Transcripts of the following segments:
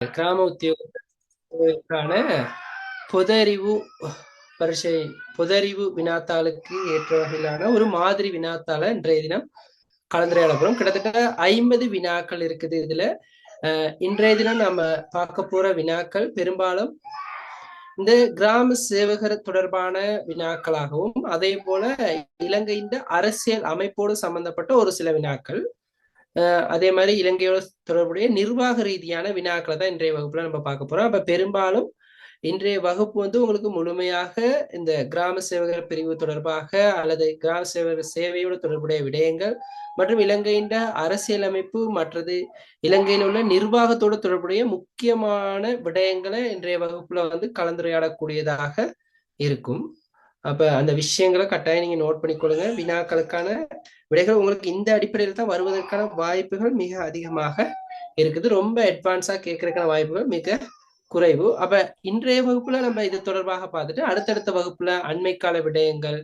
கிராம உத்தியோகத்திற்கான பொதறிவு பரீட்சை பொதறிவு வினாத்தாளுக்கு ஏற்ற வகையிலான ஒரு மாதிரி வினாத்தாள இன்றைய தினம் கலந்துரையாடப்படும். கிட்டத்தட்ட 50 வினாக்கள் இருக்குது இதுல. இன்றைய தினம் நம்ம பார்க்க போற வினாக்கள் பெரும்பாலும் இந்த கிராம சேவகர் தொடர்பான வினாக்களாகவும் அதே போல இலங்கையின் அரசியல் அமைப்போடு சம்பந்தப்பட்ட ஒரு சில வினாக்கள், அதே மாதிரி இலங்கையோட தொடர்புடைய நிர்வாக ரீதியான வினாக்களை தான் இன்றைய வகுப்புல நம்ம பார்க்க போறோம். அப்ப பெரும்பாலும் இன்றைய வகுப்பு வந்து உங்களுக்கு முழுமையாக இந்த கிராம சேவகர் பிரிவு தொடர்பாக அல்லது கிராம சேவகர் சேவையோடு தொடர்புடைய விடயங்கள் மற்றும் இலங்கையின் அரசியலமைப்பு மற்றது இலங்கையில் உள்ள நிர்வாகத்தோடு தொடர்புடைய முக்கியமான விடயங்களை இன்றைய வகுப்புல வந்து கலந்துரையாடக்கூடியதாக இருக்கும். அப்ப அந்த விஷயங்களை கட்டாயம் நீங்க நோட் பண்ணிக்கொள்ளுங்க. வினாக்களுக்கான விடைகள் உங்களுக்கு இந்த அடிப்படையில் தான் வருவதற்கான வாய்ப்புகள் மிக அதிகமாக இருக்குது. ரொம்ப அட்வான்ஸா கேட்கறதுக்கான வாய்ப்புகள் மிக குறைவு. அப்ப இன்றைய வகுப்புல நம்ம இது தொடர்பாக பார்த்துட்டு அடுத்தடுத்த வகுப்புல அண்மை கால விடயங்கள்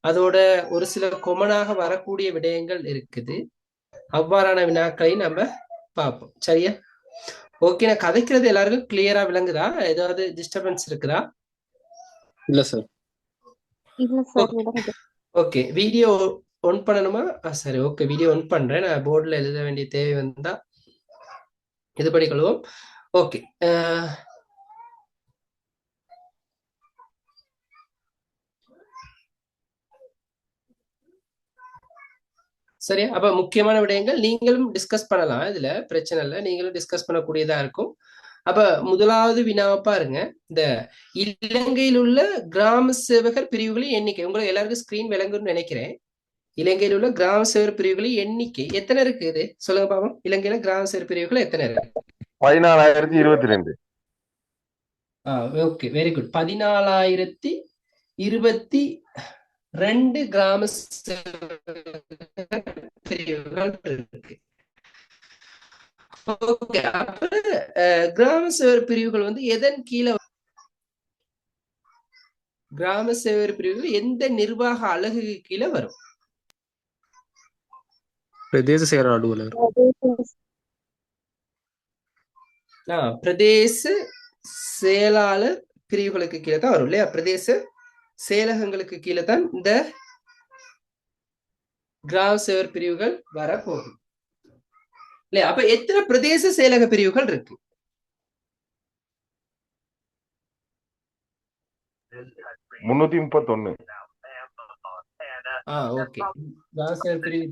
அதோட ஒரு சில கொமனாக வரக்கூடிய விடயங்கள் இருக்குது. அவ்வாறான வினாக்களை நம்ம பார்ப்போம். சரியா? ஓகே. நான் கதைக்கிறது எல்லாருக்கும் கிளியரா விளங்குதா? ஏதாவது டிஸ்டர்பன்ஸ் இருக்குதா? இல்ல சார். ஓகே. வீடியோ ஒன் பண்ணணுமா? சரி, ஓகே. வீடியோ ஒன் பண்றேன். நான் போர்டில் எழுத வேண்டிய தேவை வந்தா இது படிக்கொள்வோம். ஓகே. சரியா? அப்ப முக்கியமான விடயங்கள் நீங்களும் டிஸ்கஸ் பண்ணலாம். இதுல பிரச்சனை இல்லை, நீங்களும் டிஸ்கஸ் பண்ணக்கூடியதா இருக்கும். அப்ப முதலாவது வினாவை பாருங்க. இந்த இலங்கையில் உள்ள கிராம சேவகர் பிரிவுகளின் எண்ணிக்கை உங்களுக்கு எல்லாருக்கும் ஸ்கிரீன் விளங்குன்னு நினைக்கிறேன். இலங்கையில் உள்ள கிராம சேவர் பிரிவுகளின் எண்ணிக்கை எத்தனை இருக்கு? இது சொல்லுங்க பாப்போம். இலங்கையில கிராம சேவர் பிரிவுகள் எத்தனை இருக்கு? 14,022. Okay, very good. 14,022 கிராம பிரிவுகள் இருக்கு. ஓகே. அப்ப கிராம சேவர் பிரிவுகள் வந்து எதன் கீழே? கிராம சேவர் பிரிவுகள் எந்த நிர்வாக அலகுக்கு கீழே வரும்? பிரதேச செயலர் அலுவலர். பிரதேச செயலாளர் பிரிவுகளுக்கு கீழே தான் வரும் இல்லையா? பிரதேச செயலகங்களுக்கு கீழே தான் இந்த கிராம சேவர் பிரிவுகள் வரப்போகும் இல்லையா? அப்ப எத்தனை பிரதேச செயலக பிரிவுகள் இருக்கு? ஓகே. கிராம சேவர் பிரிவு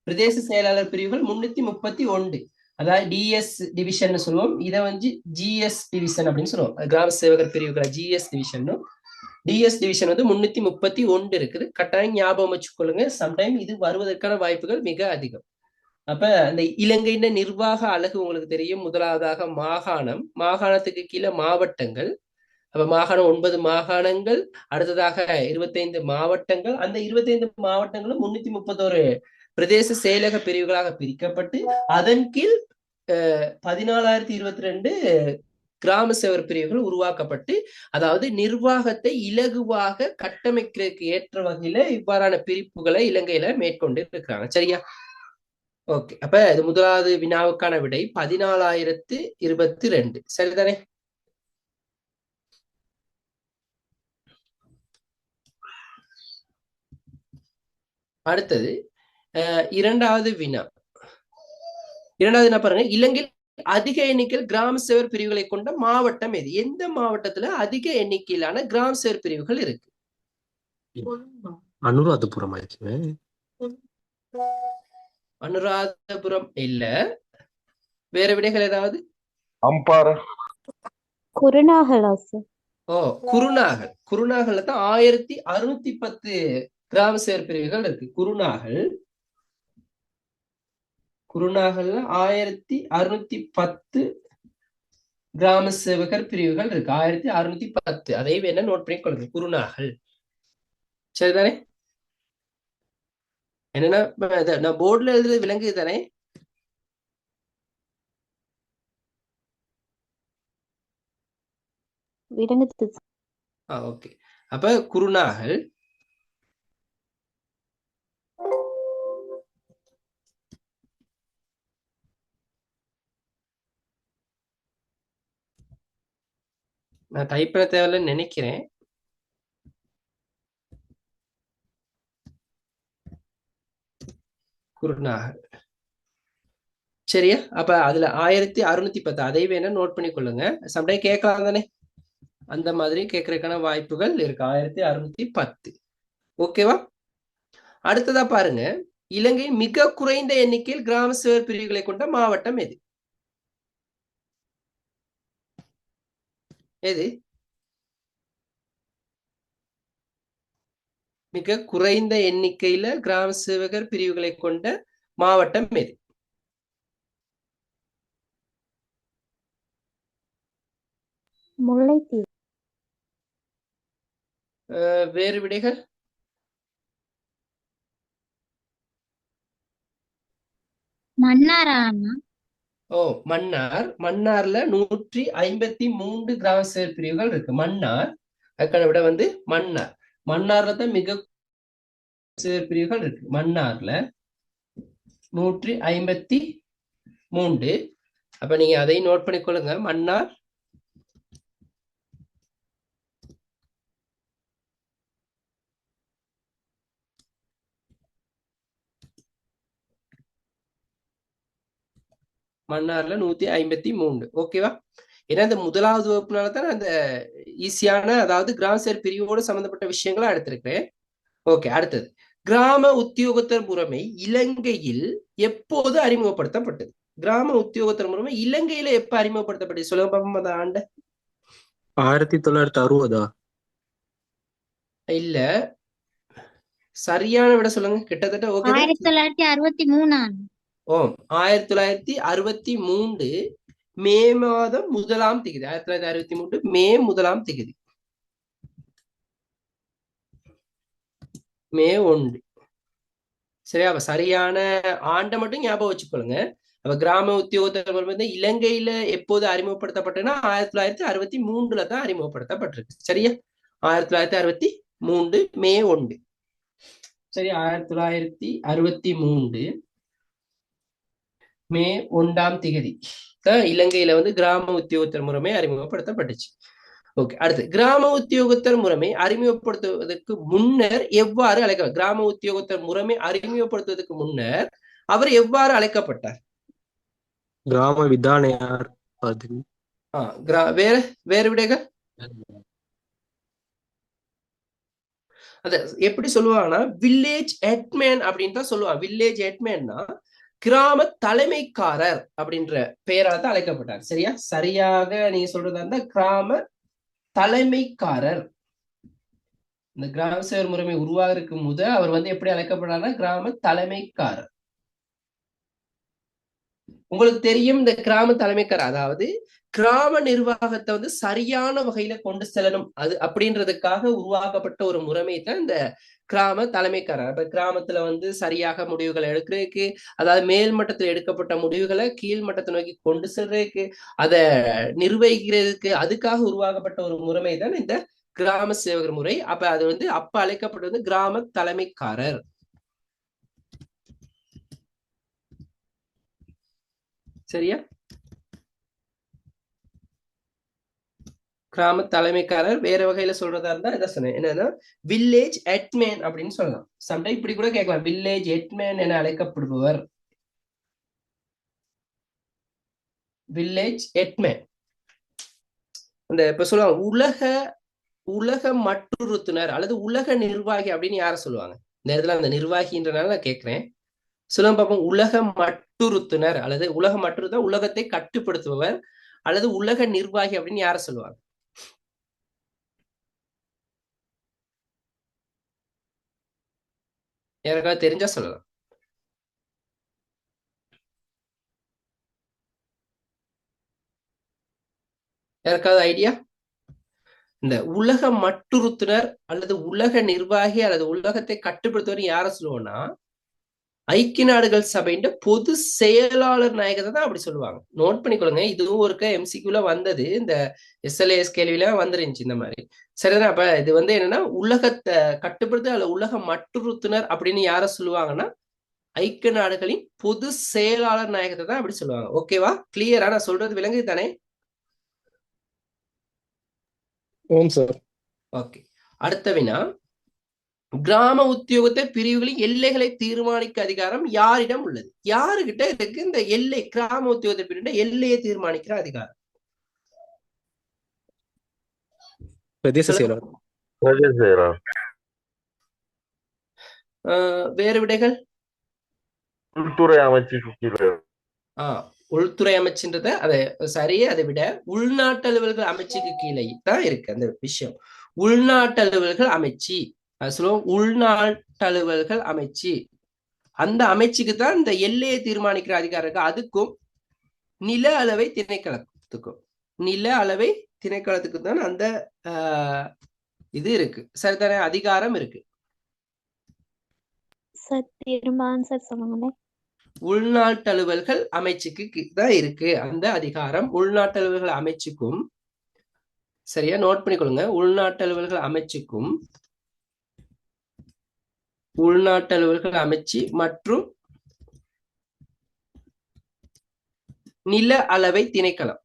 பிரதேச செயலாளர் பிரிவுகள் 331. அதாவது டிஎஸ் டிவிஷன் சொல்லுவோம். இதை வந்து ஜிஎஸ் டிவிஷன் அப்படின்னு சொல்லுவோம். கிராம சேவகர் பிரிவுகளை ஜிஎஸ் டிவிஷன். டிஎஸ் டிவிஷன் வந்து 331 இருக்குது. கட்டாயம் ஞாபகம் வச்சுக்கொள்ளுங்க. சம்டைம் இது வருவதற்கான வாய்ப்புகள் மிக அதிகம். அப்ப அந்த இலங்கையின் நிர்வாக அலகு உங்களுக்கு தெரியும். முதலாவதாக மாகாணம், மாகாணத்துக்கு கீழே மாவட்டங்கள். அப்ப மாகாணம் 9 மாகாணங்கள், அடுத்ததாக 25 மாவட்டங்கள். அந்த 25 மாவட்டங்களும் 331 பிரதேச செயலக பிரிவுகளாக பிரிக்கப்பட்டு அதன் கீழ் 14,022 கிராம சேவர் பிரிவுகள் உருவாக்கப்பட்டு, அதாவது நிர்வாகத்தை இலகுவாக கட்டமைக்கிறதுக்கு ஏற்ற வகையில இவ்வாறான பிரிப்புகளை இலங்கையில மேற்கொண்டு இருக்கிறாங்க. சரியா? ஓகே. அப்ப இது முதலாவது வினாவுக்கான விடை 14,022. சரிதானே? அடுத்தது இரண்டாவது வினா. பாருங்க. இலங்கையில் அதிக எண்ணிக்கையில் கிராம சேவர் பிரிவுகளை கொண்ட மாவட்டம் எது? எந்த மாவட்டத்துல அதிக எண்ணிக்கையிலான கிராம சேவர் பிரிவுகள் இருக்கு? அனுராதபுரம். அனுராதபுரம் இல்ல. வேற விடைகள் ஏதாவது? அம்பாறை. குருநாகல். குருநாகல். குருநாகல்ல தான் 1,610 கிராம சேவர் பிரிவுகள் இருக்கு. குருநாகல்ல 1,610 கிராம சேவகர் பிரிவுகள் இருக்கு. 1,610. அதை வேணா நோட் பண்ணி கொள்ளுங்க. குருநாகல். சரிதானே? என்னன்னா நான் போர்டுல எழுதுறது விலங்கு தானே? ஓகே. அப்ப குருநாகல், நான் டைப் பண்ண தேவையில்லைன்னு நினைக்கிறேன். குருநாகல். சரியா? அப்ப அதுல 1610 அதை வேணா நோட் பண்ணி கொள்ளுங்க. சம்டைம் கேட்கலாம் தானே, அந்த மாதிரி கேட்கறதுக்கான வாய்ப்புகள் இருக்கு. 1610. ஓகேவா? அடுத்ததா பாருங்க, இலங்கை மிக குறைந்த எண்ணிக்கையில் கிராம சேவர் பிரிவுகளை கொண்ட மாவட்டம் எது? எது மிக குறைந்த எண்ணிக்கையில கிராம சேவகர் பிரிவுகளை கொண்ட மாவட்டம் எது? முல்லைத்தீவு. வேறு விடைகள்? மன்னாரா அண்ணா? ஓ, மன்னார். மன்னார்ல 153 கிராம சேவை பிரிவுகள் இருக்கு. மன்னார், அதுக்கான விட வந்து மன்னார். மன்னார்ல தான் மிக சேவை பிரிவுகள் இருக்கு. மன்னார்ல 153. அப்ப நீங்க அதை நோட் பண்ணிக்கொள்ளுங்க. மன்னார் மன்னார்ல 153. ஓகேவா? ஏன்னா இந்த முதலாவது வகுப்புனால தான் அந்த ஈஸியான, அதாவது கிராம சேவை பிரிவோடு சம்பந்தப்பட்ட விஷயங்களை எடுத்திருக்கிறேன். ஓகே, அடுத்தது கிராம உத்தியோகத்தர் முறைமை இலங்கையில் எப்போது அறிமுகப்படுத்தப்பட்டது? கிராம உத்தியோகத்தர் முறைமை இலங்கையில எப்ப அறிமுகப்படுத்தப்பட்டது? சொல்லுங்க பாப்போம் அந்த ஆண்டு. 1960. இல்ல, சரியான விட சொல்லுங்க. கிட்டத்தட்ட ஓகே. 1963. ஓ, 1963 மே மாதம் 1ஆம் தேதி. 1963 மே 1ஆம் தேதி. மே 1. சரியா? அப்ப சரியான ஆண்டை மட்டும் ஞாபகம் வச்சுக்கொள்ளுங்க. அப்ப கிராம உத்தியோகத்தர் வந்து இலங்கையில எப்போது அறிமுகப்படுத்தப்பட்டதுன்னா 1963 தான் அறிமுகப்படுத்தப்பட்டிருக்கு. சரியா? 1963 மே 1. சரி, 1963 மே 1ஆம் தேதி தான் இலங்கையில வந்து கிராம உத்தியோகத்தர் முறைமை அறிமுகப்படுத்தப்பட்டுச்சு. ஓகே, அடுத்து கிராம உத்தியோகத்தர் முறைமை அறிமுகப்படுத்துவதற்கு முன்னர் எவ்வாறு அழைக்க, கிராம உத்தியோகத்தர் முறைமை அறிமுகப்படுத்துவதற்கு முன்னர் அவர் எவ்வாறு அழைக்கப்பட்டார்? கிராம விதானையார். அது வேற வேறு விடைகள்? அத எப்படி சொல்லுவாங்கன்னா வில்லேஜ் ஹெட்மேன் அப்படின்னு தான் சொல்லுவாங்க. வில்லேஜ் ஹெட்மேன்னா கிராம தலைமைக்காரர் அப்படின்ற பெயரால் தான் அழைக்கப்பட்டார். சரியா? சரியாக நீங்க சொல்றதா இருந்தா கிராம தலைமைக்காரர். இந்த கிராம சேவர் முறைமை உருவாகிறதுக்கு அவர் வந்து எப்படி அழைக்கப்படுறாருன்னா கிராம தலைமைக்காரர். உங்களுக்கு தெரியும், இந்த கிராம தலைமைக்காரர் அதாவது கிராம நிர்வாகத்தை வந்து சரியான வகையில கொண்டு செல்லணும் அது அப்படின்றதுக்காக உருவாக்கப்பட்ட ஒரு முறைமை தான் இந்த கிராம தலைமைக்காரர். அப்ப கிராமத்துல வந்து சரியாக முடிவுகளை எடுக்கிறதுக்கு, அதாவது மேல் மட்டத்தில் எடுக்கப்பட்ட முடிவுகளை கீழ் மட்டத்தை நோக்கி கொண்டு செல்றதுக்கு, அதை நிர்வகிக்கிறதுக்கு, அதுக்காக உருவாக்கப்பட்ட ஒரு முறைமை தான் இந்த கிராம சேவகர் முறை. அப்ப அது வந்து அப்ப அழைக்கப்பட்டது கிராம தலைமைக்காரர். சரியா? கிராம தலைமைக்காரர். வேற வகையில சொல்றதா இருந்தா இதை சொன்னேன், என்னன்னா வில்லேஜ் ஹெட்மேன் அப்படின்னு சொல்லலாம். சம்டைம் இப்படி கூட கேட்கலாம், வில்லேஜ் ஹெட்மேன் என அழைக்கப்படுபவர். Village headman. அந்த இப்ப சொல்லுவாங்க உலக மட்டுறுத்துனர் அல்லது உலக நிர்வாகி அப்படின்னு யார சொல்லுவாங்க? இந்த இடத்துல அந்த நிர்வாகின்றனால நான் கேட்கிறேன். சொல்லுங்க பாப்போம். உலக மட்டுறுத்துனர் அல்லது உலக மட்டுறுத்த உலகத்தை கட்டுப்படுத்துபவர் அல்லது உலக நிர்வாகி அப்படின்னு யார சொல்லுவாங்க? யாருக்காவது தெரிஞ்சா சொல்லலாம். யாருக்காவது ஐடியா? இந்த உலக மட்டுறுத்துனர் அல்லது உலக நிர்வாகி அல்லது உலகத்தை கட்டுப்படுத்துவர் யார சொல்லுவோம்னா ஐக்கிய நாடுகள் சபையின் பொது செயலாளர் நாயகத்தை தான் அப்படி சொல்லுவாங்க. நோட் பண்ணிக்கொள்ளுங்க. இதுவும் ஒரு எம்சிக்யூல வந்தது, இந்த எஸ்எல்ஏஎஸ் கேள்வியில வந்துருந்துச்சு இந்த மாதிரி. சரிதானே? அப்ப இது வந்து என்னன்னா உலகத்தை கட்டுப்படுத்த அல்ல உலக மட்டுறுத்துனர் அப்படின்னு யார சொல்லுவாங்கன்னா ஐக்கிய நாடுகளின் பொது செயலாளர் நாயகத்தை தான் அப்படி சொல்லுவாங்க. ஓகேவா? கிளியரா நான் சொல்றது விளங்குது தானே? ஓம் சார். ஓகே. அடுத்த வினா, கிராம உத்தியோகத்தர் பிரிவுகளின் எல்லைகளை தீர்மானிக்க அதிகாரம் யாரிடம் உள்ளது? யாருகிட்ட இருக்கு இந்த எல்லை, கிராம உத்தியோகத்தர் பிரிவு எல்லையை தீர்மானிக்கிற அதிகாரம்? பிரதேச சொல்லுங்க. செயலர். பிரதேச செயலர். வேறு விடைகள்? உள்துறை அமைச்சுக்கு கீழே. உள்துறை அமைச்சுன்றத அதை சரியே, அதை விட உள்நாட்டு அலுவல்கள் அமைச்சுக்கு கீழே தான் இருக்கு அந்த விஷயம். உள்நாட்டு அலுவல்கள் அமைச்சு, அது சொல்லுவோம் உள்நாட்டு அலுவல்கள் அமைச்சு, அந்த அமைச்சுக்கு தான் இந்த எல்லையை தீர்மானிக்கிற அதிகாரம் இருக்கு. அதுக்கும் நில அளவை திணைக்களத்துக்கும், நில அளவை திணைக்களத்துக்கு தான் அந்த இது இருக்கு, சரிதானே, அதிகாரம் இருக்கு. சார் திரும்ப ஆன்சர் சொல்லுங்களேன். உள்நாட்டு அலுவல்கள் அமைச்சுக்கு தான் இருக்கு அந்த அதிகாரம். உள்நாட்டு அலுவல்கள் அமைச்சுக்கும், சரியா நோட் பண்ணிக்கொள்ளுங்க, உள்நாட்டு அலுவல்கள் அமைச்சுக்கும், உள்நாட்டு அலுவல்கள் அமைச்சு மற்றும் நில அளவை திணைக்களம்.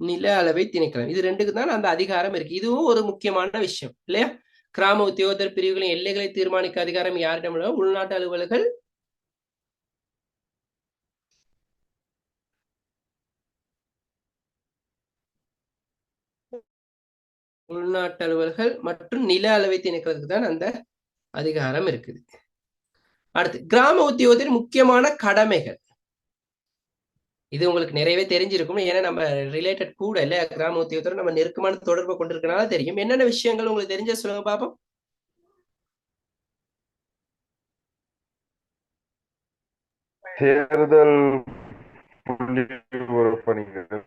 நில அளவை திணைக்களம், இது ரெண்டுக்கு தான் அந்த அதிகாரம் இருக்கு. இதுவும் ஒரு முக்கியமான விஷயம் இல்லையா? கிராம உத்தியோகத்தர் பிரிவுகளின் எல்லைகளை தீர்மானிக்க அதிகாரம் யாரிடம் உள்ள? உள்நாட்டு அலுவல்கள் உள்நாட்டு அலுவல்கள் மற்றும் நில அளவை திணைக்கிறதுக்கு தான் அந்த அதிகாரம் இருக்குது. அடுத்து, கிராம உத்தியோகத்தின் முக்கியமான கடமைகள். இது உங்களுக்கு நிறையவே தெரிஞ்சிருக்கும், ஏன்னா நம்ம ரிலேட்டட் கூட இல்ல, கிராம உத்தியோகத்தோட நம்ம நெருக்கமான தொடர்பை கொண்டிருக்கனால தெரியும். என்னென்ன விஷயங்கள் உங்களுக்கு தெரிஞ்ச சொல்லுங்க பாப்போம். தேர்தல் புள்ளிவிவர பணிகள்.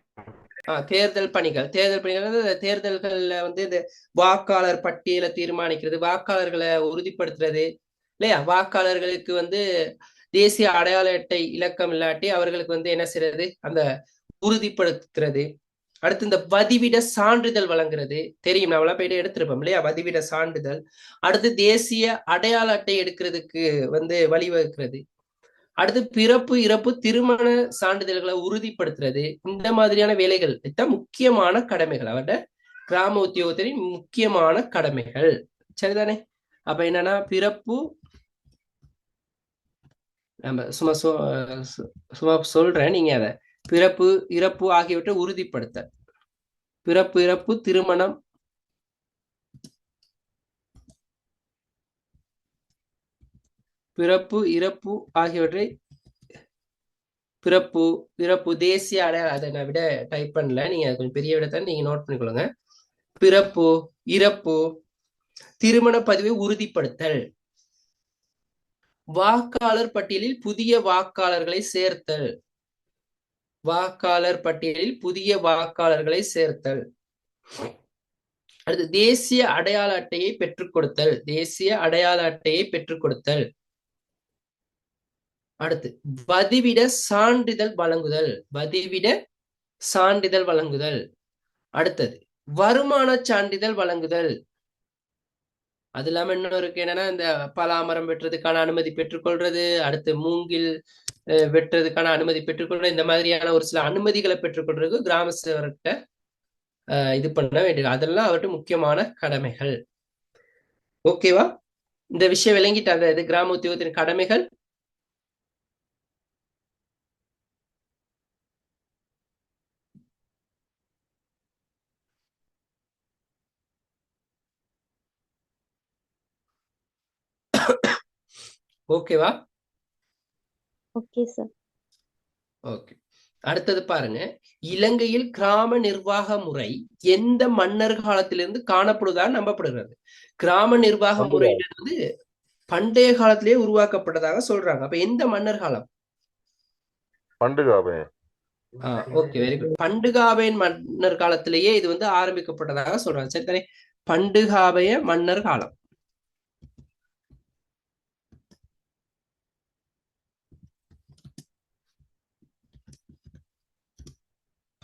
தேர்தல் பணிகள். தேர்தல் பணிகள் தேர்தல்கள்ல இந்த வாக்காளர் பட்டியலை தீர்மானிக்கிறது, வாக்காளர்களை உறுதிப்படுத்துறது இல்லையா? வாக்காளர்களுக்கு தேசிய அடையாள அட்டை இலக்கம் இல்லாட்டி அவர்களுக்கு என்ன செய்யறது, அந்த உறுதிப்படுத்துறது. அடுத்து இந்த வதிவிட சான்றிதழ் வழங்குறது, தெரியும், நம்மளாம் போயிட்டு எடுத்திருப்போம் இல்லையா, வதிவிட சான்றிதழ். அடுத்து தேசிய அடையாள அட்டை எடுக்கிறதுக்கு வழிவகுக்கிறது. அடுத்து பிறப்பு, இறப்பு, திருமண சான்றிதழ்களை உறுதிப்படுத்துறது. இந்த மாதிரியான வேலைகள் தான் முக்கியமான கடமைகள், அவருடைய கிராம உத்தியோகத்தின் முக்கியமான கடமைகள். சரிதானே? அப்ப என்னன்னா, பிறப்பு, நம்ம சும்மா சொல்றேன், நீங்க அத பிறப்பு, இறப்பு ஆகியவற்றை உறுதிப்படுத்த, பிறப்பு, இறப்பு, திருமணம், பிறப்பு, இறப்பு ஆகியவற்றை, பிறப்பு, இறப்பு, தேசிய அடையாள, அதை நான் விட டைப் பண்ணல, நீங்க கொஞ்சம் பெரிய விடத்தான் நீங்க நோட் பண்ணிக்கொள்ளுங்க. பிறப்பு, இறப்பு, திருமண பதிவை உறுதிப்படுத்தல், வாக்காளர் பட்டியலில் புதிய வாக்காளர்களை சேர்த்தல், வாக்காளர் பட்டியலில் புதிய வாக்காளர்களை சேர்த்தல். அடுத்து தேசிய அடையாள அட்டையை பெற்றுக் கொடுத்தல், தேசிய அடையாள அட்டையை பெற்றுக் கொடுத்தல். அடுத்து வதிவிட சான்றிதழ் வழங்குதல், வதிவிட சான்றிதழ் வழங்குதல். அடுத்தது வருமான சான்றிதழ் வழங்குதல். அது இல்லாம இன்னொருக்கு என்னன்னா, இந்த பலாமரம் வெட்டுறதுக்கான அனுமதி பெற்றுக்கொள்றது, அடுத்து மூங்கில் வெட்டுறதுக்கான அனுமதி பெற்றுக்கொள்றது, இந்த மாதிரியான ஒரு சில அனுமதிகளை பெற்றுக்கொள்றதுக்கு கிராம சேவர்கிட்ட இது பண்ண வேண்டியது, அதெல்லாம் அவர்கிட்ட முக்கியமான கடமைகள். ஓகேவா? இந்த விஷயம் விளங்கிட்டு, அந்த இது கிராம உத்தியோகத்தின் கடமைகள். ஓகேவா? Okay sir. ஓகே. அடுத்தது பாருங்க, இலங்கையில் கிராம நிர்வாக முறை எந்த மன்னர் காலத்திலிருந்து காணப்படுவதாக நம்பப்படுகிறது? கிராம நிர்வாக முறைன்றது பண்டைய காலத்திலேயே உருவாக்கப்பட்டதாக சொல்றாங்க. அப்ப எந்த மன்னர் காலம்? பண்டுகாபன். Okay, very good. பண்டுகாபையன் மன்னர் காலத்திலேயே இது ஆரம்பிக்கப்பட்டதாக சொல்றாங்க. சரி தானே? பண்டுகாபைய மன்னர் காலம்.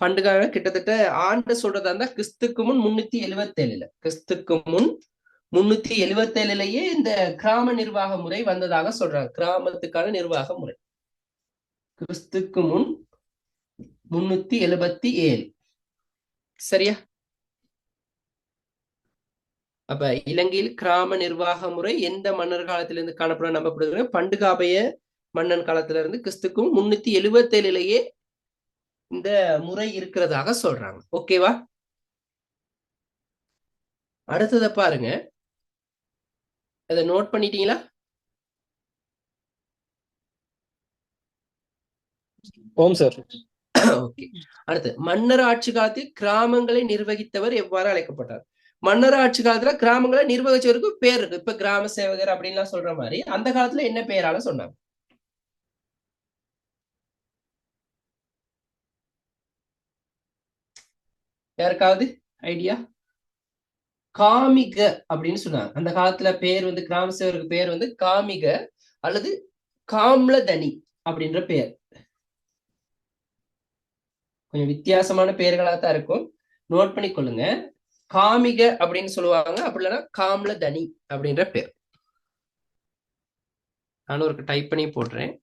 பண்டுகால கிட்டத்தட்ட ஆண்டு சொல்றதா இருந்தா கிறிஸ்துக்கு முன் 377 கிறிஸ்துக்கு முன் 377லயே இந்த கிராம நிர்வாக முறை வந்ததாக சொல்றாங்க. கிராமத்துக்கான நிர்வாக முறை கிறிஸ்துக்கு முன் 377. சரியா? அப்ப இலங்கையில் கிராம நிர்வாக முறை எந்த மன்னர் காலத்திலிருந்து காணப்படும் நம்பப்படுகிற பண்டுகாபய மன்னன் காலத்துல இருந்து கிறிஸ்துக்கும் 377லயே இந்த முறை இருக்கிறதாக சொல்றாங்க. ஓகேவா? அடுத்தத பாருங்க, அதை நோட் பண்ணிட்டீங்களா? ஓம் சார். ஓகே. அடுத்து, மன்னர் ஆட்சி காலத்தில் கிராமங்களை நிர்வகித்தவர் எவ்வாறு அழைக்கப்பட்டார்? மன்னர் ஆட்சி காலத்துல கிராமங்களை நிர்வகிச்சவருக்கு பேர் இருக்கு. இப்ப கிராம சேவகர் அப்படின்லாம் சொல்ற மாதிரி அந்த காலத்துல என்ன பெயரால சொன்னாங்க? யாருக்காவது ஐடியா? காமிக அப்படின்னு சொன்னாங்க. அந்த காலத்துல பேர் வந்து கிராம சேவருக்கு பேர் வந்து காமிக அல்லது காம்லதனி அப்படின்ற பெயர். கொஞ்சம் வித்தியாசமான பெயர்களா தான் இருக்கும், நோட் பண்ணி கொள்ளுங்க. காமிக அப்படின்னு சொல்லுவாங்க, அப்படி இல்லைன்னா காம்லதனி அப்படின்ற பேர். நானும் ஒரு டைப் பண்ணி போடுறேன்.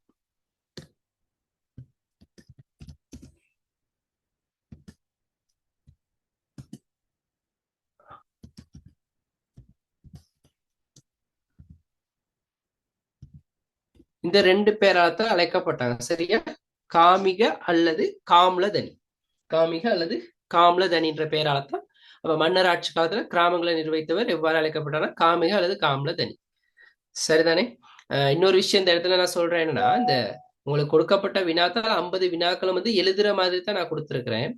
இந்த ரெண்டு பேரால்தான் அழைக்கப்பட்டாங்க. சரியா? காமிக அல்லது காம்லதனி. காமிக அல்லது காம்லதனின்ற பெயரால்தான். அப்ப மன்னர் ஆட்சி காலத்துல கிராமங்களை நிர்வகித்தவர் எவ்வாறு அழைக்கப்பட்டாரா? காமிக அல்லது காம்லதனி. சரிதானே? இன்னொரு விஷயம் இந்த இடத்துல நான் சொல்றேன் என்னன்னா, இந்த உங்களுக்கு கொடுக்கப்பட்ட வினாத்தால் 50 வினாக்களும் வந்து எழுதுற மாதிரி தான் நான் கொடுத்துருக்கிறேன்.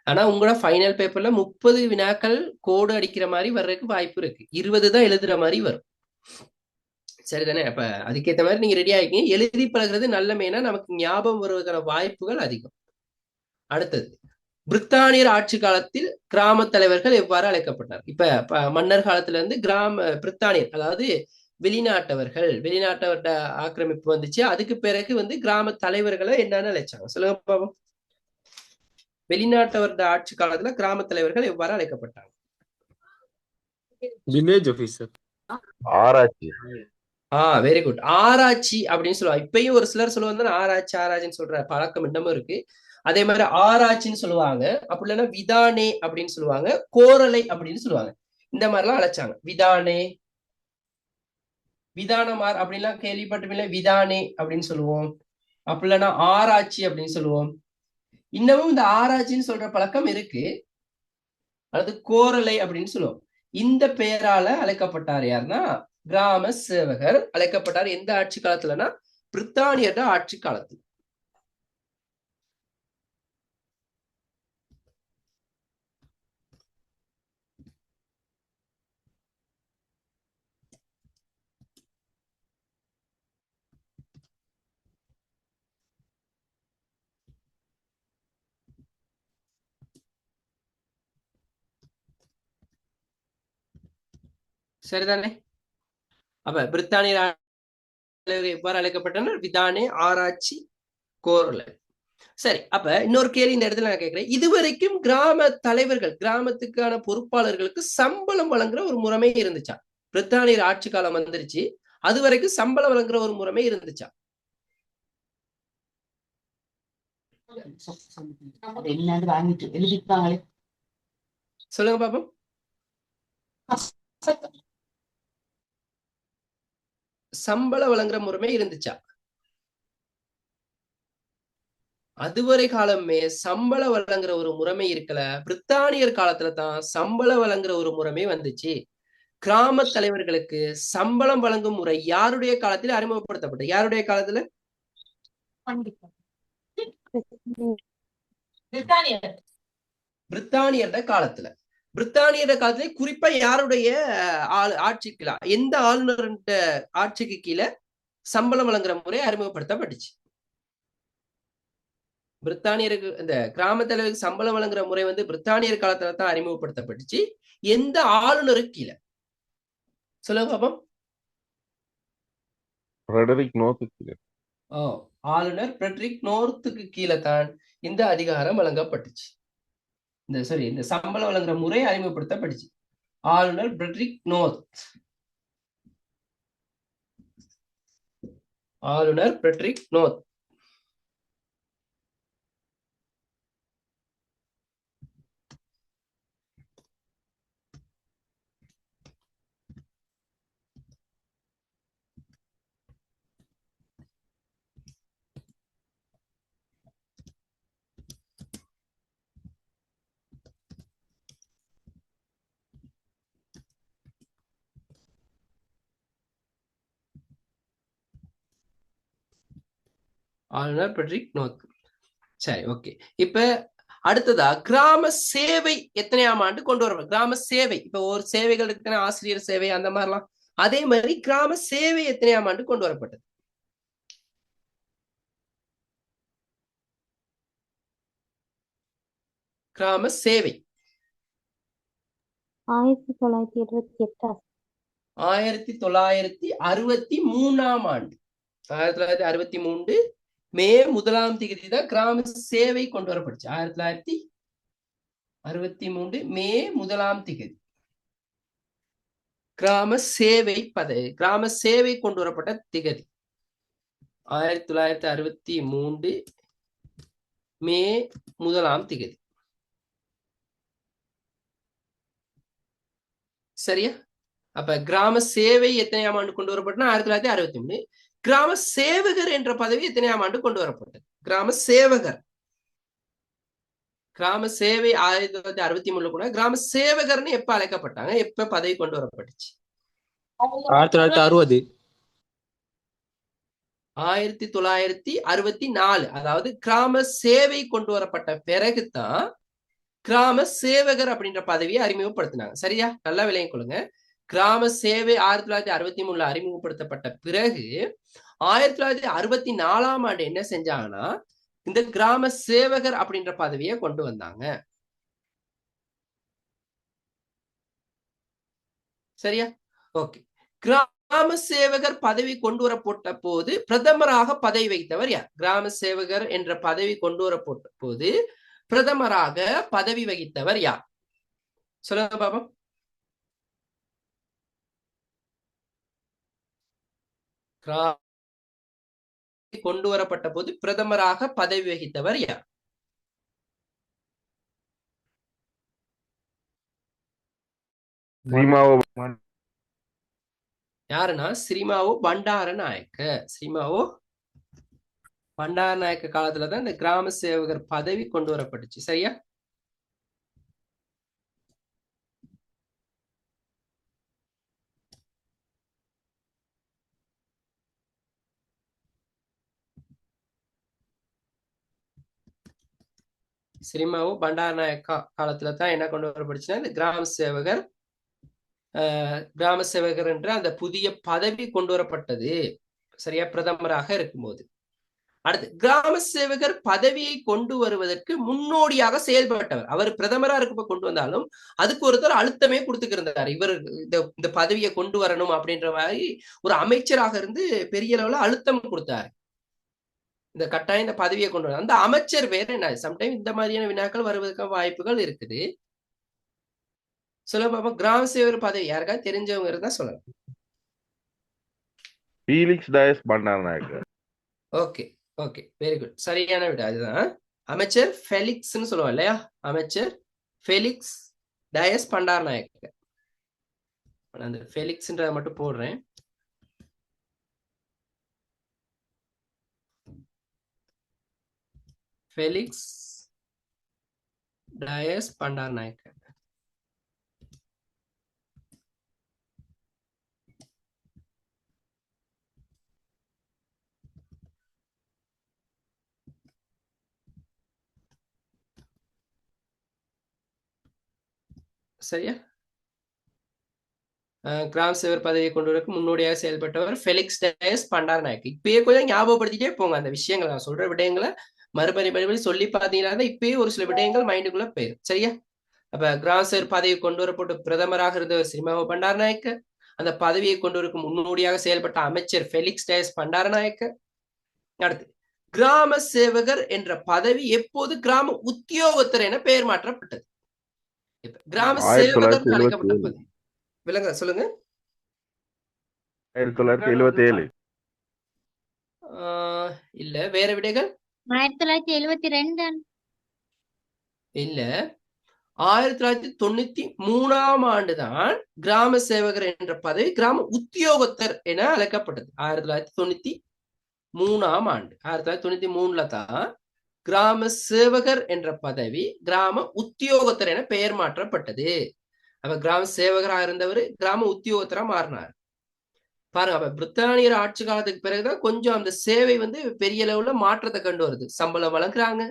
ஆனா உங்களோட ஃபைனல் பேப்பர்ல 30 வினாக்கள் கோடு அடிக்கிற மாதிரி வர்றதுக்கு வாய்ப்பு இருக்கு. 20 தான் எழுதுற மாதிரி வரும். சரிதானே? அப்ப அதுக்கேற்ற மாதிரி நீங்க ரெடி ஆகிக்கீங்க. எழுதி பழகிறது நல்ல மெயினா நமக்கு ஞாபகம் வருவதற்கான வாய்ப்புகள் அதிகம். அடுத்தது, பிரித்தானியர் ஆட்சி காலத்தில் கிராம தலைவர்கள் எவ்வாறு அழைக்கப்பட்டார்? இப்ப மன்னர் காலத்துல இருந்து பிரித்தானியர் அதாவது வெளிநாட்டவர்ட ஆக்கிரமிப்பு வந்துச்சு. அதுக்கு பிறகு வந்து கிராம தலைவர்களை என்னன்னு அழைச்சாங்க? சொல்லுங்க பாப்போம். வெளிநாட்டவர்ட ஆட்சி காலத்துல கிராம தலைவர்கள் எவ்வாறு அழைக்கப்பட்டாங்க? Village officer. ஆராய்ச்சி. Very good. ஆராய்ச்சி அப்படின்னு சொல்லுவாங்க. இப்பயும் ஒரு சிலர் சொல்லுவாங்க ஆராய்ச்சின்னு சொல்ற பழக்கம் இன்னமும் இருக்கு. அதே மாதிரி ஆராய்ச்சின்னு சொல்லுவாங்க, அப்படி இல்லைன்னா விதானே அப்படின்னு சொல்லுவாங்க, கோரலை அப்படின்னு சொல்லுவாங்க. இந்த மாதிரிலாம் அழைச்சாங்க. விதானமார் அப்படின்லாம் கேள்விப்பட்டிருப்பீங்களா? விதானே அப்படின்னு சொல்லுவோம். அப்படி இல்லைன்னா ஆராய்ச்சி அப்படின்னு சொல்லுவோம். இன்னமும் இந்த ஆராய்ச்சின்னு சொல்ற பழக்கம் இருக்கு. அல்லது கோரலை அப்படின்னு சொல்லுவோம். இந்த பெயரால அழைக்கப்பட்டார் யாருன்னா கிராம சேவகர் அழைக்கப்பட்டார். எந்த ஆட்சி காலத்துலன்னா பிரித்தானியர் ஆட்சி காலத்தில். சரிதானே? அப்ப பிரித்தானியர் எவ்வாறு அழைக்கப்பட்டனர்? விதானே, ஆராய்ச்சி, கோரலை. சரி, அப்ப இன்னொரு கேள்வி இந்த இடத்துல நான் கேட்கிறேன். இதுவரைக்கும் கிராம தலைவர்கள், கிராமத்துக்கான பொறுப்பாளர்களுக்கு சம்பளம் வழங்குற ஒரு முறைமே இருந்துச்சா? பிரித்தானியர் ஆட்சி காலம் வந்துருச்சு, அது வரைக்கும் சம்பளம் வழங்குற ஒரு முறைமே இருந்துச்சா? சொல்லுங்க பாப்போம். சம்பளம் வழங்குற முறைமே இருந்துச்சா? அதுவரை காலமே சம்பளம் வழங்குற ஒரு முறைமை இருக்கல. பிரித்தானியர் காலத்துல தான் சம்பளம் வழங்குற ஒரு முறைமை வந்துச்சு. கிராம தலைவர்களுக்கு சம்பளம் வழங்கும் முறை யாருடைய காலத்தில் அறிமுகப்படுத்தப்பட்டது? யாருடைய காலத்துல? பிரித்தானியர் காலத்துல. பிரித்தானியர் காலத்துல குறிப்பா யாருடைய ஆட்சிக்கு, எந்த ஆளுநர் ஆட்சிக்கு கீழே சம்பளம் வழங்குற முறை அறிமுகப்படுத்தப்பட்டுச்சு? பிரித்தானியருக்கு இந்த கிராம தலைவருக்கு சம்பளம் வழங்குற முறை வந்து பிரித்தானியர் காலத்துல தான் அறிமுகப்படுத்தப்பட்டுச்சு. எந்த ஆளுநருக்கு கீழே? சொல்லுங்க பாப்போம். ஃபிரெடரிக் நோர்த்துக்கு கீழே. ஆளுநர் ஃபிரெடரிக் நோர்த்துக்கு கீழே தான் இந்த அதிகாரம் வழங்கப்பட்டுச்சு. இந்த சம்பளம் வழங்குற முறை அறிமுகப்படுத்தப்பட்டுச்சு. ஆளுநர் பிரெட்ரிக் நோத். ஆளுநர் பிரெட்ரிக் நோத். ஆளுநர் பிரெட்ரிக் நோத். சரி, ஓகே. இப்ப அடுத்ததா கிராம சேவை எத்தனையாம் ஆண்டு கொண்டு வர? கிராம சேவை, இப்ப ஒரு சேவைகள் இருக்கிற ஆசிரியர் சேவை அந்த மாதிரிலாம், அதே மாதிரி கிராம சேவை எத்தனையாம் ஆண்டு கொண்டு வரப்பட்டது? கிராம சேவை 1978. 1963ஆம் ஆண்டு. 1963 மே 1ஆம் தேதி தான் கிராம சேவை கொண்டு வரப்பட்டுச்சு. 1963 மே 1ஆம் தேதி கிராம சேவை கிராம சேவை கொண்டு வரப்பட்ட திகதி 1963 மே 1ஆம் தேதி. சரியா? அப்ப கிராம சேவை எத்தனையாம் ஆண்டு கொண்டு வரப்பட்டனா 1963. கிராம சேவகர் என்ற பதவி எத்தனையாம் ஆண்டு கொண்டு வரப்பட்டது? கிராம சேவகர், கிராம சேவை 1963 கூட கிராம சேவகர்னு எப்ப அழைக்கப்பட்டாங்க? எப்ப பதவி கொண்டு வரப்பட்டுச்சு? 1960. 1964. அதாவது கிராம சேவை கொண்டு வரப்பட்ட பிறகுதான் கிராம சேவகர் அப்படின்ற பதவியை அறிமுகப்படுத்தினாங்க. சரியா? நல்லா விளங்கிக் கொள்ளுங்க. கிராம சேவை 1963 அறிமுகப்படுத்தப்பட்ட பிறகு 1964ஆம் ஆண்டு என்ன செஞ்சாங்கன்னா இந்த கிராம சேவகர் அப்படின்ற பதவியை கொண்டு வந்தாங்க. சரியா? ஓகே. கிராம சேவகர் பதவி கொண்டு வரப்பட்ட போது பிரதமராக பதவி வகித்தவர் யார்? கிராம சேவகர் என்ற பதவி கொண்டு வரப்பட்ட போது பிரதமராக பதவி வகித்தவர் யார்? சொல்லுங்க பாப்போம். கொண்டு வரப்பட்ட போது பிரதமராக பதவி வகித்தவர் யார்? யாருன்னா ஸ்ரீமாவோ பண்டாரநாயக்க. ஸ்ரீமாவோ பண்டாரநாயக்க காலத்துலதான் இந்த கிராம சேவகர் பதவி கொண்டு வரப்பட்டுச்சு. சரியா? ஸ்ரீமாவோ பண்டாரநாயக்க காலத்துல தான் என்ன கொண்டு வரப்பட்டுச்சுன்னா இந்த கிராம சேவகர் என்ற அந்த புதிய பதவி கொண்டு வரப்பட்டது. சரியா? பிரதமராக இருக்கும்போது. அடுத்து கிராம சேவகர் பதவியை கொண்டு வருவதற்கு முன்னோடியாக செயல்பட்டவர். அவர் பிரதமரா இருக்கப்ப கொண்டு வந்தாலும் அதுக்கு ஒருத்தர் அழுத்தமே கொடுத்துக்கிருந்தார். இவர் இந்த பதவியை கொண்டு வரணும் அப்படின்ற மாதிரி ஒரு அமைச்சராக இருந்து பெரிய அளவுல அழுத்தம் கொடுத்தாரு. இந்த கட்டாயம் இந்த பதவியை கொண்டு வர அந்த அமைச்சர் வேற என்ன? சம்டைம் இந்த மாதிரியான வினாக்கள் வருவதற்கான வாய்ப்புகள் இருக்குது. சொல்ல பாப்பா, கிராம சேவகர் பதவி யாருக்காவது தெரிஞ்சவங்க இருந்தா சொல்லலாம். Felix Dias Bandaranaike. Okay, okay, very good. சரியான விட அதுதான். அமைச்சர் ஃபெலிக்ஸ்னு சொல்லுவோம் இல்லையா? அமைச்சர் ஃபெலிக்ஸ் டயஸ் பண்டாரநாயக்க. அந்த ஃபெலிக்ஸ்ன்றத மட்டும் போடுறேன். ஃபெலிக்ஸ் டயஸ் பண்டாரநாயக்க. சரியா? கிராம சேவர் பதவியை கொண்டு வரக்கு முன்னோடியாக செயல்பட்டவர் ஃபெலிக்ஸ் டயஸ் பண்டாரநாயக்க. இப்பயே கொஞ்சம் ஞாபகப்படுத்திட்டே போங்க அந்த விஷயங்களை. நான் சொல்ற விடயங்களை மறுபடி சொல்லி பார்த்தீங்கன்னா இப்பயே ஒரு சில விடயங்கள் மைண்டுக்குள்ள போயிடும். சரியா? அப்ப கிராம சேவர் பதவி கொண்டு வரப்பட்டு பிரதமராக இருந்தவர் ஸ்ரீமாவோ பண்டாரநாயக்க. அந்த பதவியை கொண்டு வரக்கு முன்னோடியாக செயல்பட்ட அமைச்சர் ஃபெலிக்ஸ் டயஸ் பண்டாரநாயக்க. அடுத்து கிராம சேவகர் என்ற பதவி எப்போது கிராம உத்தியோகத்தர் என பெயர் மாற்றப்பட்டது? இப்ப கிராம சேவகர் அழைக்கப்பட்ட 1977. பதவி விளங்க சொல்லுங்க. 1977. இல்ல, வேற விடைகள் 1972 இல்ல. 1993ஆம் ஆண்டுதான் கிராம சேவகர் என்ற பதவி கிராம உத்தியோகத்தர் என அழைக்கப்பட்டது. 1993ஆம் ஆண்டு 1993ல தான் கிராம சேவகர் என்ற பதவி கிராம உத்தியோகத்தர் என பெயர் மாற்றப்பட்டது. அப்ப கிராம சேவகரா இருந்தவர் கிராம உத்தியோகத்தரா மாறினார். பாருங்க, அப்ப பிரித்தானியர் ஆட்சி காலத்துக்கு பிறகுதான் கொஞ்சம் அந்த சேவை வந்து பெரிய அளவுல மாற்றத்தை கண்டு வருது. சம்பளம் வழங்குறாங்க,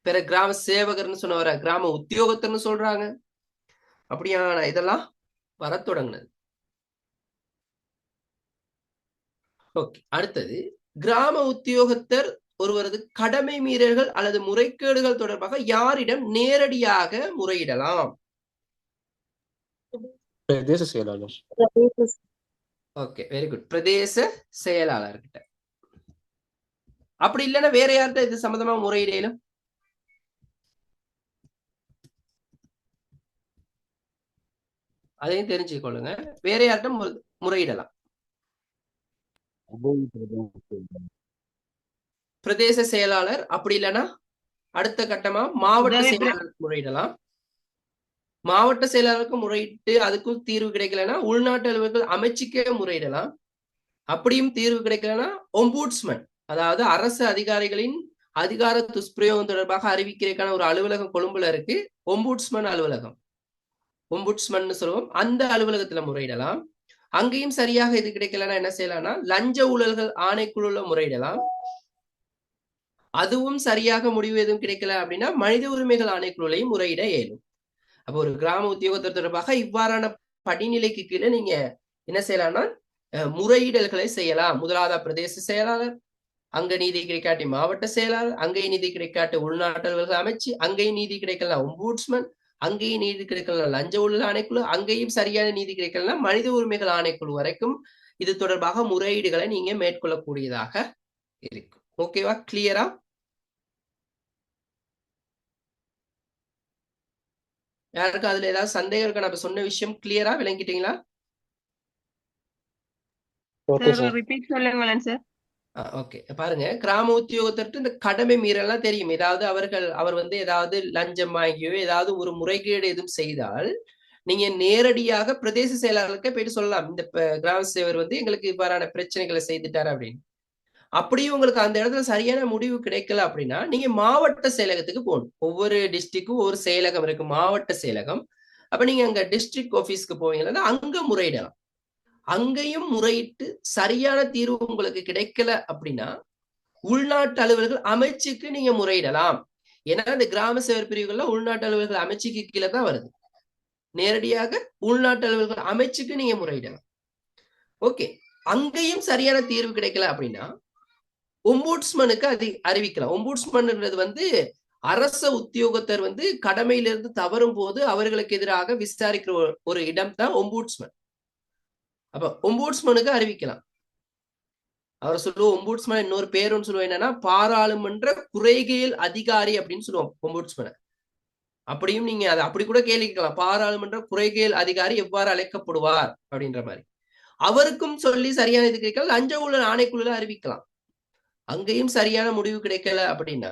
பிறகு கிராம சேவகர்னு சொன்னவர கிராம உத்தியோகத்தர்னு சொல்றாங்க. அப்படியான இதெல்லாம் வர தொடங்கினது. ஓகே, அடுத்தது கிராம உத்தியோகத்தர் ஒருவரது கடமை மீறல்கள் அல்லது முறைகேடுகள் தொடர்பாக யாரிடம் நேரடியாக முறையிடலாம்? பிரதேச செயலாளர். Okay, very good. பிரதேச செயலாளர்கிட்ட. அப்படி இல்லைன்னா வேற யார்கிட்ட இது சம்பந்தமா முறையிடலும்? அதையும் தெரிஞ்சுக்கொள்ளுங்க. வேற யார்கிட்ட முறையிடலாம்? பிரதேச செயலாளர், அப்படி இல்லைன்னா அடுத்த கட்டமா மாவட்ட செயலாளருக்கு முறையிடலாம். மாவட்ட செயலாளருக்கு முறையிட்டு அதுக்கும் தீர்வு கிடைக்கலன்னா உள்நாட்டு அலுவலர்கள் அமைச்சுக்கே முறையிடலாம். அப்படியும் தீர்வு கிடைக்கலன்னா ஒம்பூட்ஸ்மன், அதாவது அரசு அதிகாரிகளின் அதிகார துஷ்பிரயோகம் தொடர்பாக அறிவிக்கிறதுக்கான ஒரு அலுவலகம் கொழும்புல இருக்கு, ஒம்பூட்ஸ்மன் அலுவலகம், ஒம்பூட்ஸ்மன் சொல்லுவோம். அந்த அலுவலகத்துல முறையிடலாம். அங்கேயும் சரியாக இது கிடைக்கலன்னா என்ன செய்யலாம்னா லஞ்ச ஊழல்கள் ஆணைக்குழுல முறையிடலாம். அதுவும் சரியாக முடிவு எதுவும் கிடைக்கல அப்படின்னா மனித உரிமைகள் ஆணைக்குழுலையும் முறையிட இயலும். அப்போ ஒரு கிராம உத்தியோகத்தர் தொடர்பாக இவ்வாறான படிநிலைக்கு கீழே நீங்க என்ன செய்யலாம்னா முறையீடல்களை செய்யலாம். முதலாவது பிரதேச செயலாளர், அங்க நீதி கிடைக்காட்டி மாவட்ட செயலாளர், அங்கேயும் நீதி கிடைக்காட்டி உள்நாட்டு அலுவலக அமைச்சு, அங்கேயும் நீதி கிடைக்கலாம் ஒம்பூட்ஸ்மன், அங்கேயும் நீதி கிடைக்கலாம் லஞ்ச ஊழல் ஆணைக்குழு, அங்கேயும் சரியான நீதி கிடைக்கலாம் மனித உரிமைகள் ஆணைக்குழு வரைக்கும் இது தொடர்பாக முறையீடுகளை நீங்க மேற்கொள்ளக்கூடியதாக இருக்கும். ஓகேவா? கிளியரா? யாருக்கும் அதுல ஏதாவது சந்தேகம் இருக்கா? நம்ம சொன்ன விஷயம் கிளியரா விளங்கிட்டீங்களா? Okay sir. ரிப்பீட் சொல்லுங்களேன் சார். ஓகே, பாருங்க, கிராம உத்தியோகத்தருக்கு இந்த கடமை மீறலாம் தெரியும். ஏதாவது அவர் வந்து ஏதாவது லஞ்சம் வாங்கியோ ஏதாவது ஒரு முறைகேடு எதுவும் செய்தால் நீங்க நேரடியாக பிரதேச செயலாளருக்கே போயிட்டு சொல்லலாம், இந்த கிராம சேவர் வந்து எங்களுக்கு இவ்வாறான பிரச்சனைகளை செய்துட்டாரு அப்படின்னு. அப்படியும் உங்களுக்கு அந்த இடத்துல சரியான முடிவு கிடைக்கல அப்படின்னா நீங்க மாவட்ட செயலகத்துக்கு போகணும். ஒவ்வொரு டிஸ்ட்ரிக்டும் ஒரு செயலகம் இருக்கு, மாவட்ட செயலகம். அப்ப நீங்க அங்க டிஸ்ட்ரிக்ட் ஆபீஸ்க்கு போவீங்கன்னா அங்க முறையிடலாம். அங்கேயும் முறையிட்டு சரியான தீர்வு உங்களுக்கு கிடைக்கல அப்படின்னா உள்நாட்டு அலுவலர்கள் அமைச்சுக்கு நீங்க முறையிடலாம். ஏன்னா இந்த கிராம சேவை பிரிவுகள்ல உள்நாட்டு அலுவலர்கள் அமைச்சுக்கு கீழே தான் வருது. நேரடியாக உள்நாட்டு அலுவலர்கள் அமைச்சுக்கு நீங்க முறையிடலாம். ஓகே, அங்கேயும் சரியான தீர்வு கிடைக்கல அப்படின்னா ஒம்பூட்ஸ்மனுக்கு அது அறிவிக்கலாம். ஒம்பூட்ஸ்மன்ன்றது வந்து அரச உத்தியோகத்தர் வந்து கடமையிலிருந்து தவறும் போது அவர்களுக்கு எதிராக விசாரிக்கிற ஒரு இடம் தான் ஒம்பூட்ஸ்மன். அப்ப ஒம்பூட்ஸ்மனுக்கு அறிவிக்கலாம். அவர் சொல்லுவோம் ஒம்பூட்ஸ்மன் இன்னொரு பேருன்னு சொல்லுவோம் என்னன்னா பாராளுமன்ற குறைகேள் அதிகாரி அப்படின்னு சொல்லுவோம் ஒம்பூட்ஸ்மனை. அப்படியும் நீங்க அதை அப்படி கூட கேள்விக்கலாம், பாராளுமன்ற குறைகேள் அதிகாரி எவ்வாறு அழைக்கப்படுவார் அப்படின்ற மாதிரி. அவருக்கும் சொல்லி சரியான இது கிடைக்கல லஞ்ச ஊழல் ஆணைக்குழுல அறிவிக்கலாம். அங்கேயும் சரியான முடிவு கிடைக்கல அப்படின்னா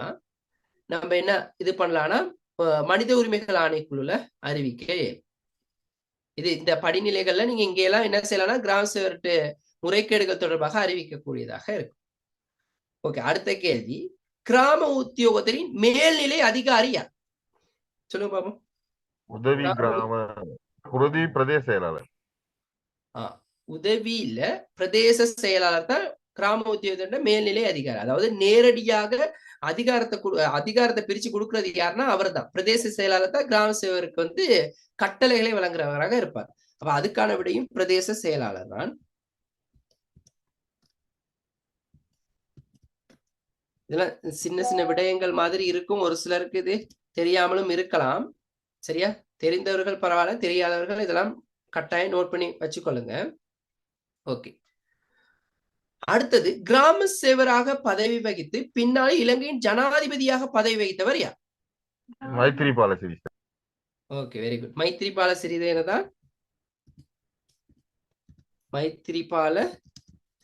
நம்ம என்ன இது பண்ணலாம்னா மனித உரிமைகள் ஆணைக்குழுல அறிவிக்க. இது இந்த படிநிலைகள்ல நீங்க இங்க எல்லாம் என்ன செய்யலாம்னா கிராம சேவர்கிட்ட முறைகேடுகள் தொடர்பாக அறிவிக்கக்கூடியதாக இருக்கும். ஓகே, அடுத்த கேள்வி, கிராம உத்தியோகத்தரின் மேல்நிலை அதிகாரி யார்? சொல்லுங்க பாப்போம். உதவி பிரதேச செயலாளர். உதவி இல்ல, பிரதேச செயலாளர் தான் கிராம உத்தியோகத்தோட மேல்நிலை அதிகாரி. அதாவது நேரடியாக அதிகாரத்தை பிரிச்சு கொடுக்கறது யாருன்னா அவர் தான். பிரதேச செயலாளர் தான் கிராம சேவருக்கு வந்து கட்டளைகளை வழங்குறவராக இருப்பார். அப்ப அதுக்கான விடையும் பிரதேச செயலாளர் தான். இதெல்லாம் சின்ன சின்ன விடயங்கள் மாதிரி இருக்கும், ஒரு சிலருக்கு இது தெரியாமலும் இருக்கலாம். சரியா? தெரிந்தவர்கள் பரவாயில்ல, தெரியாதவர்கள் இதெல்லாம் கட்டாயம் நோட் பண்ணி வச்சுக்கொள்ளுங்க. ஓகே, அடுத்தது கிராம சேவராக பதவி வகித்து பின்னாலே இலங்கையின் ஜனாதிபதியாக பதவி வகித்தவர் யார்? Maithripala Sirisena. Okay, very good. Maithripala Sirisena தான். மைத்திரிபால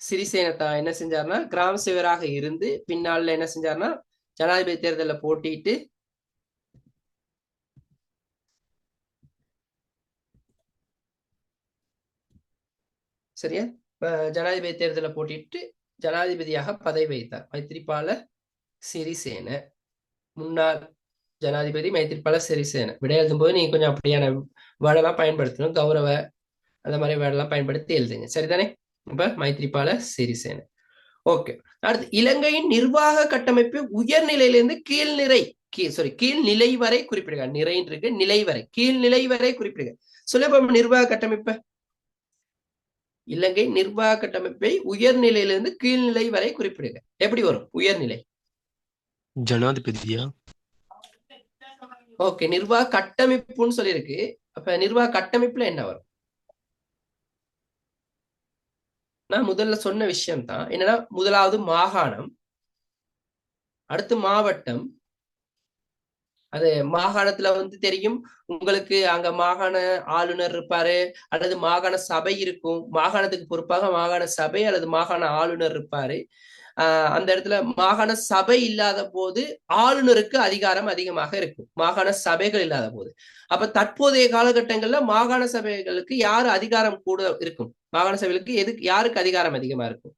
சிறிசேன தான் என்ன செஞ்சாருன்னா கிராம சேவராக இருந்து பின்னால என்ன செஞ்சாருன்னா ஜனாதிபதி தேர்தலில் போட்டிட்டு சரியா ஜனாதிபதி தேர்தலில் போட்டிட்டு ஜனாதிபதியாக பதவி வகித்தார். மைத்திரிபால சிறிசேன முன்னாள் ஜனாதிபதி மைத்திரிபால சிறிசேன. விட எழுதும் போது நீங்க கொஞ்சம் அப்படியான வேர்டெல்லாம் பயன்படுத்தணும். கௌரவ அந்த மாதிரி வேர்டெல்லாம் பயன்படுத்தி எழுதுங்க. சரிதானே? இப்ப மைத்திரிபால சிறிசேன. ஓகே. அடுத்து இலங்கையின் நிர்வாக கட்டமைப்பு உயர்நிலையிலிருந்து கீழ்நிலை வரை குறிப்பிடுங்க. நிறைன்னு இருக்கு, நிலை வரை, கீழ்நிலை வரை குறிப்பிடுங்க. சொல்ல நிர்வாக கட்டமைப்பை இலங்கை நிர்வாக கட்டமைப்பை உயர்நிலையிலிருந்து கீழ்நிலை வரை குறிப்பிடுங்க. எப்படி வரும் உயர்நிலை? ஜனாதிபதியா? ஓகே, நிர்வாக கட்டமைப்புன்னு சொல்லியிருக்கு. அப்ப நிர்வாக கட்டமைப்புல என்ன வரும்? நான் முதல்ல சொன்ன விஷயம் தான். என்னன்னா முதலாவது மாகாணம், அடுத்து மாவட்டம். அது மாகாணத்துல தெரியும் உங்களுக்கு, அங்க மாகாண ஆளுநர் இருப்பாரு அல்லது மாகாண சபை இருக்கும். மாகாணத்துக்கு பொறுப்பாக மாகாண சபை அல்லது மாகாண ஆளுநர் இருப்பாரு. அந்த இடத்துல மாகாண சபை இல்லாத போது ஆளுநருக்கு அதிகாரம் அதிகமாக இருக்கும், மாகாண சபைகள் இல்லாத போது. அப்ப தற்போதைய காலகட்டங்கள்ல மாகாண சபைகளுக்கு யாரு அதிகாரம் கூட இருக்கும்? மாகாண சபைகளுக்கு யாருக்கு அதிகாரம் அதிகமா இருக்கும்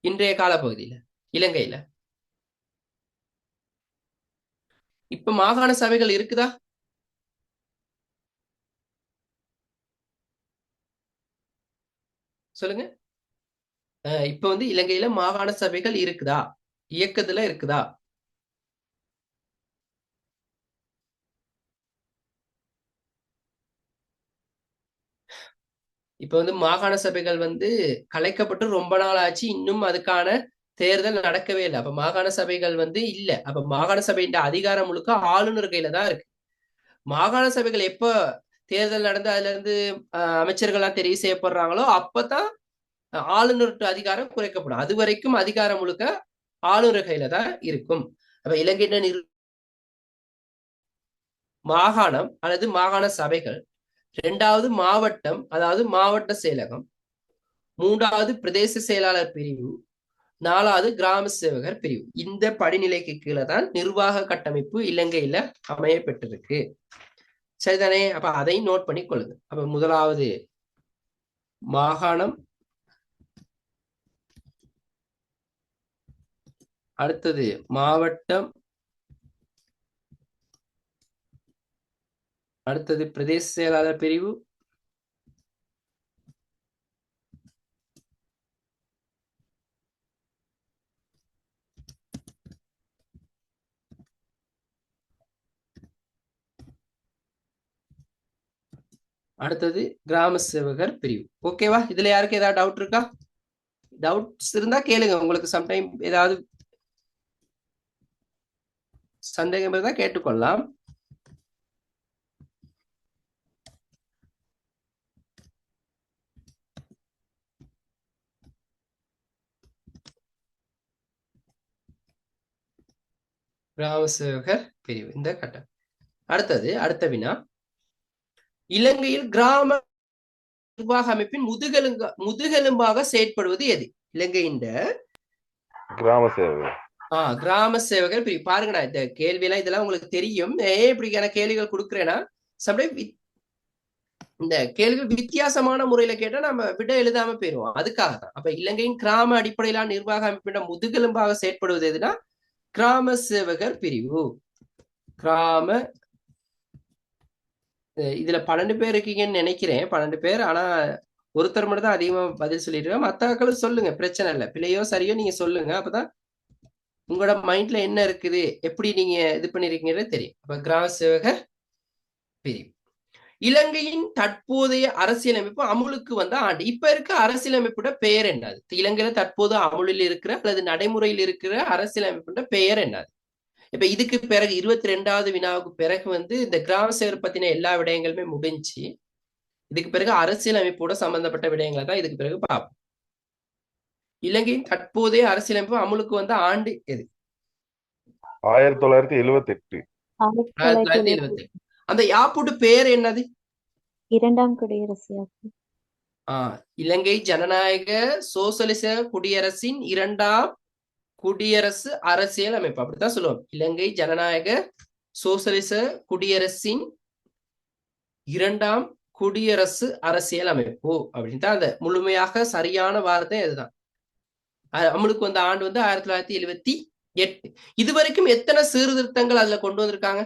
இன்றைய காலப்பகுதியில இலங்கையில? இப்ப மாகாண சபைகள் இருக்குதா? சொல்லுங்க. இப்ப இலங்கையில மாகாண சபைகள் இருக்குதா? இயக்கத்துல இருக்குதா? இப்ப மாகாண சபைகள் கலைக்கப்பட்டு ரொம்ப நாள் ஆச்சு, இன்னும் அதுக்கான தேர்தல் நடக்கவே இல்லை. அப்ப மாகாண சபைகள் இல்ல. அப்ப மாகாண சபையின் அதிகாரம் முழுக்க ஆளுநர் கையில தான் இருக்கு. மாகாண சபைகள் எப்ப தேர்தல் நடந்து அதுல இருந்து அமைச்சர்கள்லாம் தெரிவு செய்யப்படுறாங்களோ அப்பதான் ஆளுநர் அதிகாரம் குறைக்கப்படும். அது வரைக்கும் அதிகாரம் முழுக்க ஆளுநர் கையில தான் இருக்கும். அப்ப இலங்கையின் மாகாணம் அல்லது மாகாண சபைகள், இரண்டாவது மாவட்டம் அதாவது மாவட்ட செயலகம், மூன்றாவது பிரதேச செயலாளர் பிரிவு, நாலாவது கிராம சேவகர் பிரிவு. இந்த படிநிலைக்கு கீழே தான் நிர்வாக கட்டமைப்பு இலங்கையில அமைய பெற்றிருக்கு. சரிதானே? அப்ப அதையும் நோட் பண்ணி கொள்ளுங்க. அப்ப முதலாவது மாகாணம், அடுத்தது மாவட்டம், அடுத்தது பிரதேச செயலாளர் பிரிவு, அடுத்தது கிராம சேவகர் பிரிவு. ஓகேவா? இதுல யாருக்கு ஏதாவது டவுட் இருக்கா? டவுட்ஸ் இருந்தா கேளுங்க. உங்களுக்கு சம்டைம் ஏதாவது சந்தேகம் இருந்தா கேட்டுக்கொள்ளலாம். கிராம சேவகர் பிரிவு இந்த கட்டம். அடுத்தது அடுத்த வினா, இலங்கையில் கிராம நிர்வாக அமைப்பின் முதுகெலும்பாக செயற்படுவது எது? இலங்கையின் கிராம சேவகர். கிராம சேவகர் பிரிவு. பாருங்கண்ணா, இந்த கேள்வி எல்லாம் இதெல்லாம் உங்களுக்கு தெரியும். இப்படியான கேள்விகள் கொடுக்குறேன்னா சம்டைம் இந்த கேள்விகள் வித்தியாசமான முறையில கேட்டா நம்ம விட எழுதாம போயிருவோம். அதுக்காக தான். அப்ப இலங்கையின் கிராம அடிப்படையிலான நிர்வாக அமைப்பின் முதுகெலும்பாக செயற்படுவது எதுனா கிராம சேவகர் பிரிவு. கிராம இதுல 12 பேர் இருக்கீங்கன்னு நினைக்கிறேன். 12 பேர். ஆனா ஒருத்தர் மட்டும் தான் அதிகமா பதில் சொல்லிடுவேன். மத்தாக்களும் சொல்லுங்க, பிரச்சனை இல்லை. பிள்ளையோ சரியோ நீங்க சொல்லுங்க. அப்பதான் உங்களோட மைண்ட்ல என்ன இருக்குது, எப்படி நீங்க இது பண்ணிருக்கீங்கன்னு தெரியும். அப்ப கிராம சேவகர் பிரிவு. இலங்கையின் தற்போதைய அரசியலமைப்பு அமுலுக்கு வந்த ஆண்டு. இப்ப இருக்க அரசியலமைப்போட பெயர் என்னது? இலங்கையில தற்போது அமுலில் இருக்கிற அல்லது நடைமுறையில் இருக்கிற அரசியலமைப்போட பெயர் என்னது? இப்ப இதுக்கு பிறகு 22வது வினாவுக்கு பிறகு இந்த கிராம சேவர் பத்தின எல்லா விடயங்களுமே முடிஞ்சு இதுக்கு பிறகு அரசியல் அமைப்போட சம்பந்தப்பட்ட விடயங்களை தான் இதுக்கு பிறகு பார்ப்போம். இலங்கையின் தற்போதைய அரசியலமைப்பு அமுலுக்கு வந்த ஆண்டு எது? 1978. 1978. அந்த யாப்போட பேர் என்னது? இரண்டாம் குடியரசு யாப்பு. இலங்கை ஜனநாயக சோசலிச குடியரசின் இரண்டாம் குடியரசு அரசியல் அமைப்பு, அப்படித்தான் சொல்லுவோம். இலங்கை ஜனநாயக சோசலிச குடியரசின் இரண்டாம் குடியரசு அரசியல் அமைப்பு அப்படின்னு தான் அந்த முழுமையாக சரியான வார்த்தை அதுதான். அமலுக்கு வந்த ஆண்டு வந்து 1978. இதுவரைக்கும் எத்தனை சீர்திருத்தங்கள் அதுல கொண்டு வந்திருக்காங்க?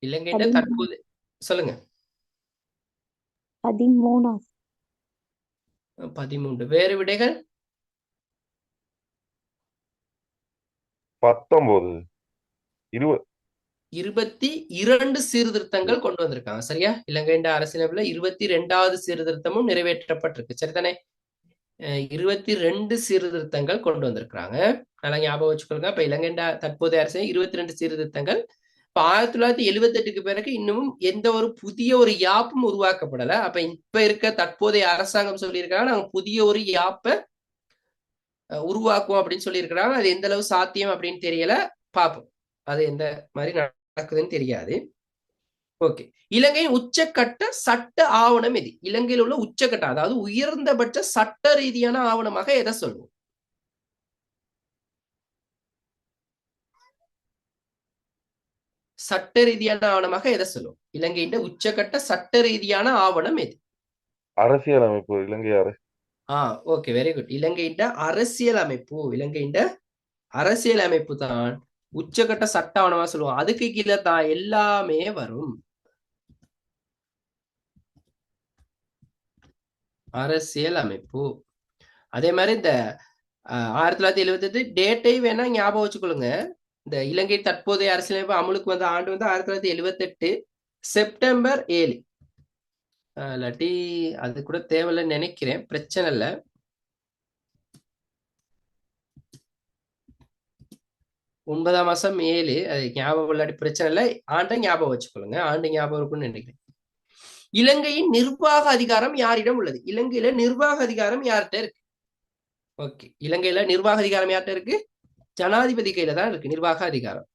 இலங்கையில தற்போது சொல்லுங்க. 13. 13. வேறு விடைகள்? 19. 20. 22 சீர்திருத்தங்கள் கொண்டு வந்திருக்காங்க. சரியா? இலங்கையின் அரசியலமைப்புல 22வது சீர்திருத்தமும் நிறைவேற்றப்பட்டிருக்கு. சரிதானே? 22 சீர்திருத்தங்கள் கொண்டு வந்திருக்கிறாங்க. நல்லா ஞாபகம் வச்சுக்கொள்ளுங்க. இப்ப இலங்கையின் தற்போதைய அரசியல் 22 சீர்திருத்தங்கள். இப்ப 1978க்கு பிறகு இன்னமும் எந்த ஒரு புதிய ஒரு யாப்பும் உருவாக்கப்படல. அப்ப இப்ப இருக்க தற்போதைய அரசாங்கம் சொல்லியிருக்காங்க நாங்க புதிய ஒரு யாப்பை உருவாக்குவோம் அப்படின்னு சொல்லியிருக்கிறாங்க. அது எந்த அளவு சாத்தியம் அப்படின்னு தெரியல, பார்ப்போம். அது எந்த மாதிரி நடக்குதுன்னு தெரியாது. ஓகே. இலங்கையின் உச்சக்கட்ட சட்ட ஆவணம் எது? இலங்கையில் உள்ள உச்சக்கட்ட, அதாவது உயர்ந்தபட்ச சட்ட ரீதியான ஆவணமாக எதை சொல்லுவோம்? சட்ட ரீதியான ஆவணமாக எதை சொல்லுவோம்? இலங்கையின் உச்சக்கட்ட சட்ட ரீதியான ஆவணம் எது? அரசியலமைப்பு. இலங்கை அரசு. Okay, very good. இலங்கையின் அரசியலமைப்பு. இலங்கையின் அரசியலமைப்பு தான் உச்சக்கட்ட சட்ட ஆவணமா சொல்லுவோம். அதுக்கு கீழே தான் எல்லாமே வரும். அரசியல் அமைப்பு. அதே மாதிரி இந்த 1978 டேட்டை வேணா ஞாபகம் வச்சுக்கொள்ளுங்க. இந்த இலங்கை தற்போதைய அரசியலமைப்பு அமலுக்கு வந்த ஆண்டு வந்து 1978 செப்டம்பர் 7. இல்லாட்டி அது கூட தேவையில்லைன்னு நினைக்கிறேன், பிரச்சனை இல்லை. ஒன்பதாம் மாசம் 7. அது ஞாபகம் இல்லாட்டி பிரச்சனை இல்லை, ஆண்டை ஞாபகம் வச்சுக்கொள்ளுங்க. ஆண்டு ஞாபகம் இருக்கும்னு நினைக்கிறேன். இலங்கையின் நிர்வாக அதிகாரம் யாரிடம் உள்ளது? இலங்கையில நிர்வாக அதிகாரம் யார்கிட்ட இருக்கு? ஓகே, இலங்கையில நிர்வாக அதிகாரம் யார்கிட்ட இருக்கு? ஜனாதிபதி கையில தான் இருக்கு நிர்வாக அதிகாரம்.